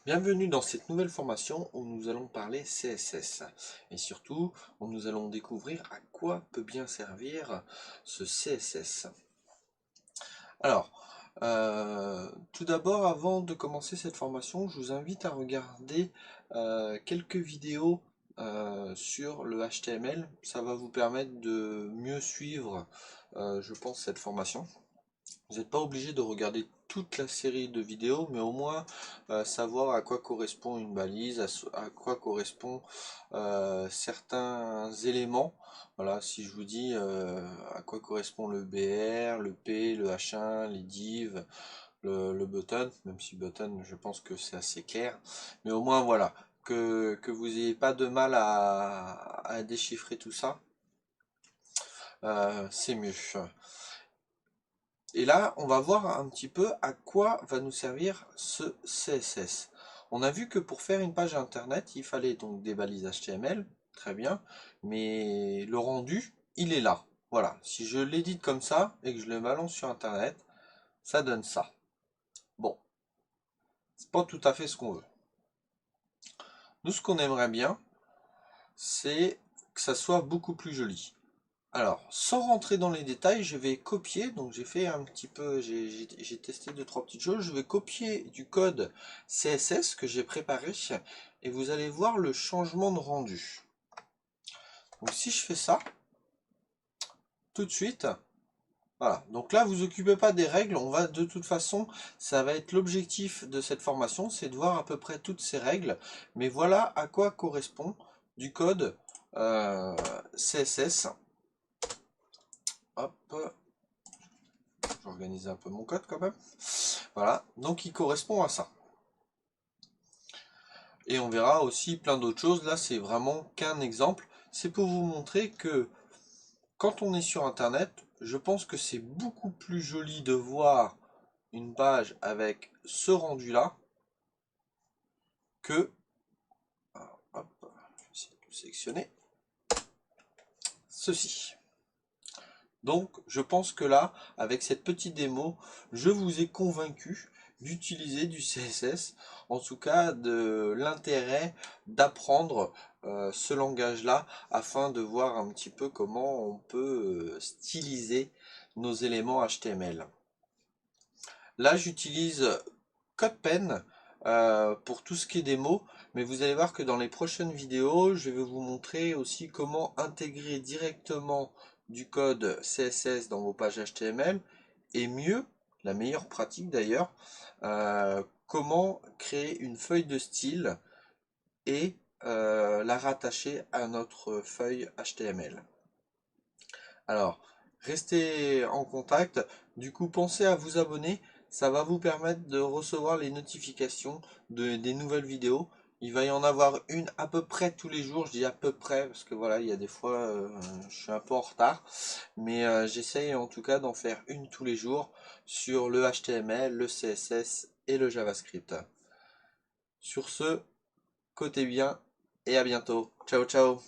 Bienvenue dans cette nouvelle formation où nous allons parler CSS et surtout où nous allons découvrir à quoi peut bien servir ce CSS. Alors, tout d'abord, avant de commencer cette formation, je vous invite à regarder quelques vidéos sur le HTML. Ça va vous permettre de mieux suivre, je pense, cette formation. Vous n'êtes pas obligé de regarder toute la série de vidéos, mais au moins savoir à quoi correspond une balise, à quoi correspond certains éléments. Voilà, si je vous dis à quoi correspond le BR, le P, le H1, les divs, le button, même si button, je pense que c'est assez clair. Mais au moins, voilà, que vous n'ayez pas de mal à déchiffrer tout ça, c'est mieux. Et là, on va voir un petit peu à quoi va nous servir ce CSS. On a vu que pour faire une page internet, il fallait donc des balises HTML, très bien, mais le rendu, il est là. Voilà, si je l'édite comme ça et que je le balance sur internet, ça donne ça. Bon, c'est pas tout à fait ce qu'on veut. Nous, ce qu'on aimerait bien, c'est que ça soit beaucoup plus joli. Alors, sans rentrer dans les détails, je vais copier, donc j'ai fait un petit peu, j'ai testé deux, trois petites choses, je vais copier du code CSS que j'ai préparé, et vous allez voir le changement de rendu. Donc si je fais ça, tout de suite, voilà, donc là vous vous occupez pas des règles, on va de toute façon, ça va être l'objectif de cette formation, c'est de voir à peu près toutes ces règles, mais voilà à quoi correspond du code CSS. Hop, j'organise un peu mon code quand même. Voilà, donc il correspond à ça. Et on verra aussi plein d'autres choses. Là, c'est vraiment qu'un exemple. C'est pour vous montrer que quand on est sur Internet, je pense que c'est beaucoup plus joli de voir une page avec ce rendu-là que... Alors, hop, je vais essayer de tout sélectionner. Ceci. Donc, je pense que là, avec cette petite démo, je vous ai convaincu d'utiliser du CSS, en tout cas de l'intérêt d'apprendre ce langage-là, afin de voir un petit peu comment on peut styliser nos éléments HTML. Là, j'utilise CodePen pour tout ce qui est démo, mais vous allez voir que dans les prochaines vidéos, je vais vous montrer aussi comment intégrer directement du code CSS dans vos pages HTML, et mieux, la meilleure pratique d'ailleurs, comment créer une feuille de style et la rattacher à notre feuille HTML. Alors, restez en contact. Du coup, pensez à vous abonner. Ça va vous permettre de recevoir les notifications des nouvelles vidéos. Il va y en avoir une à peu près tous les jours. Je dis à peu près parce que voilà, il y a des fois, je suis un peu en retard. Mais j'essaye en tout cas d'en faire une tous les jours sur le HTML, le CSS et le JavaScript. Sur ce, côté bien et à bientôt. Ciao, ciao.